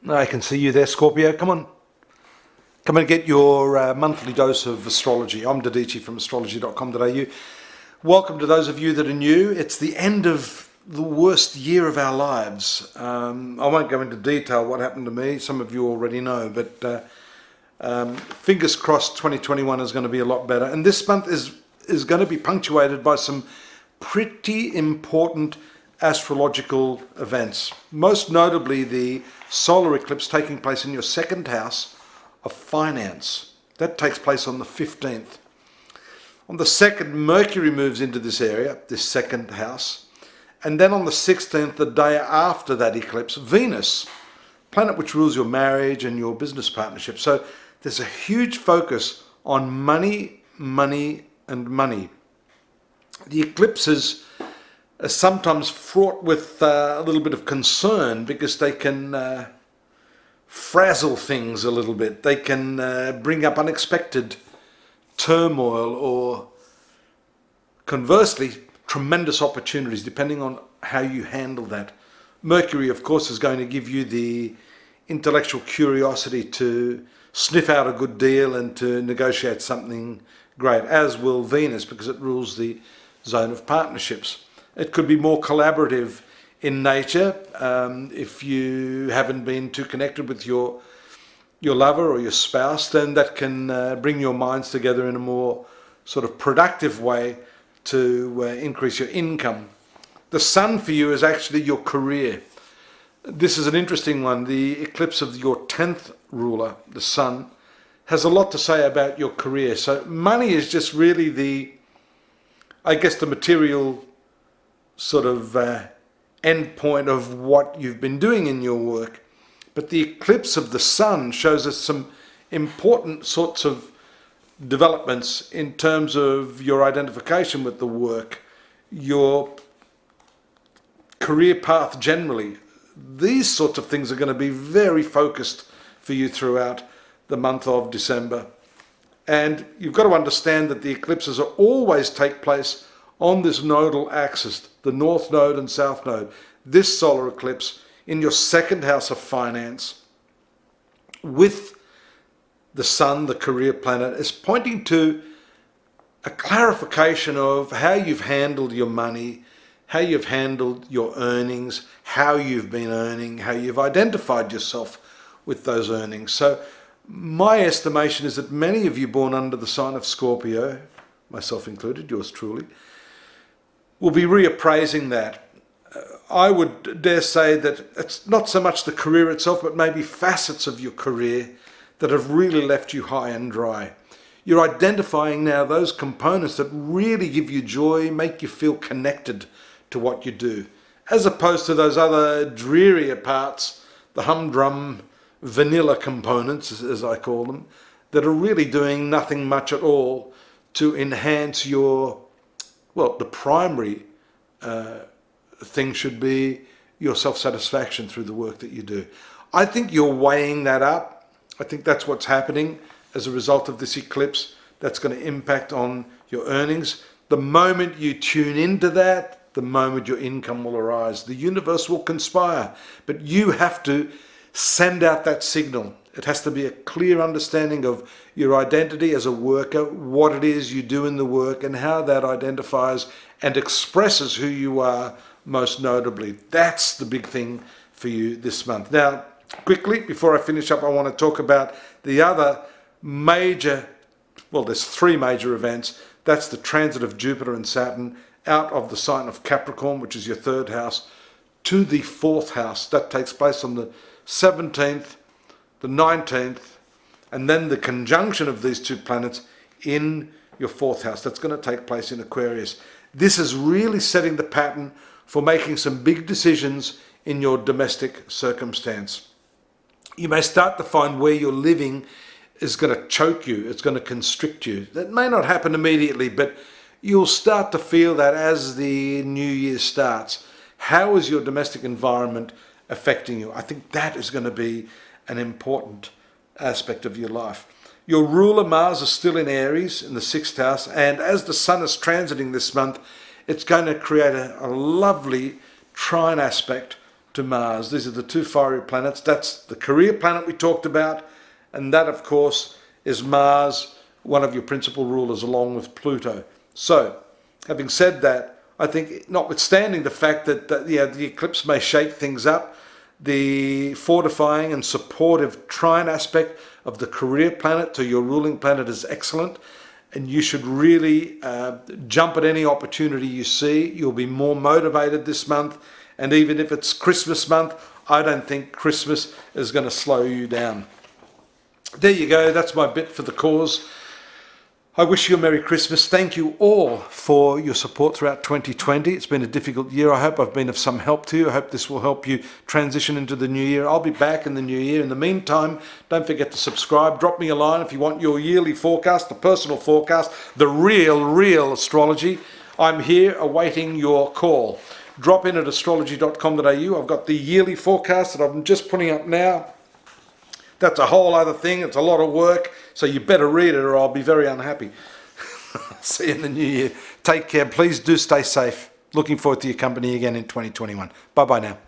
I can see you there, Scorpio. Come on. Come and get your monthly dose of astrology. I'm Dadhichi from astrology.com.au. Welcome to those of you that are new. It's the end of the worst year of our lives. I won't go into detail what happened to me. Some of you already know, but fingers crossed 2021 is going to be a lot better. And this month is going to be punctuated by some pretty important astrological events. Most notably the solar eclipse taking place in your second house of finance. That takes place on the 15th. On the 2nd, Mercury moves into this area, this second house. And then on the 16th, the day after that eclipse, Venus, planet which rules your marriage and your business partnership. So there's a huge focus on money, money, and money. The eclipses are sometimes fraught with a little bit of concern because they can frazzle things a little bit. They can bring up unexpected turmoil or, conversely, tremendous opportunities depending on how you handle that. Mercury, of course, is going to give you the intellectual curiosity to sniff out a good deal and to negotiate something great, as will Venus, because it rules the zone of partnerships. It could be more collaborative in nature if you haven't been too connected with your lover or your spouse. Then that can bring your minds together in a more sort of productive way to increase your income. The sun for you is actually your career. This is an interesting one. The eclipse of your 10th ruler, the sun, has a lot to say about your career. So money is just really the material sort of end point of what you've been doing in your work. But the eclipse of the sun shows us some important sorts of developments in terms of your identification with the work, your career path generally. These sorts of things are going to be very focused for you throughout the month of December. And you've got to understand that the eclipses are always take place on this nodal axis, the north node and south node. This solar eclipse in your second house of finance with the sun, the career planet, is pointing to a clarification of how you've handled your money, how you've handled your earnings, how you've been earning, how you've identified yourself with those earnings. So my estimation is that many of you born under the sign of Scorpio, myself included, yours truly, will be reappraising that. I would dare say that it's not so much the career itself, but maybe facets of your career that have really left you high and dry. You're identifying now those components that really give you joy, make you feel connected to what you do, as opposed to those other drearier parts, the humdrum vanilla components, as I call them, that are really doing nothing much at all to enhance your, well, the primary thing should be your self-satisfaction through the work that you do. I think you're weighing that up. I think that's what's happening as a result of this eclipse. That's going to impact on your earnings. The moment you tune into that, the moment your income will arise. The universe will conspire, but you have to send out that signal. It has to be a clear understanding of your identity as a worker, what it is you do in the work, and how that identifies and expresses who you are most notably. That's the big thing for you this month. Now, quickly, before I finish up, I want to talk about the other major, well, there's three major events. That's the transit of Jupiter and Saturn out of the sign of Capricorn, which is your third house, to the fourth house. That takes place on the 17th, the 19th, and then the conjunction of these two planets in your fourth house. That's going to take place in Aquarius. This is really setting the pattern for making some big decisions in your domestic circumstance. You may start to find where you're living is going to choke you, it's going to constrict you. That may not happen immediately, but you'll start to feel that as the new year starts. How is your domestic environment affecting you? I think that is going to be an important aspect of your life. Your ruler Mars is still in Aries in the 6th house, and as the sun is transiting this month, it's going to create a lovely trine aspect to Mars. These are the two fiery planets. That's the career planet we talked about, and that, of course, is Mars, one of your principal rulers, along with Pluto. So, having said that, I think, notwithstanding the fact that the eclipse may shake things up, the fortifying and supportive trine aspect of the career planet to your ruling planet is excellent, and you should really jump at any opportunity you see. You'll be more motivated this month, and even if it's Christmas month, I don't think Christmas is going to slow you down. There you go, that's my bit for the cause. I wish you a Merry Christmas. Thank you all for your support throughout 2020. It's been a difficult year. I hope I've been of some help to you. I hope this will help you transition into the new year. I'll be back in the new year. In the meantime, don't forget to subscribe. Drop me a line if you want your yearly forecast, the personal forecast, the real astrology. I'm here awaiting your call. Drop in at astrology.com.au. I've got the yearly forecast that I'm just putting up now. That's a whole other thing. It's a lot of work, so you better read it or I'll be very unhappy. See you in the new year. Take care. Please do stay safe. Looking forward to your company again in 2021. Bye-bye now.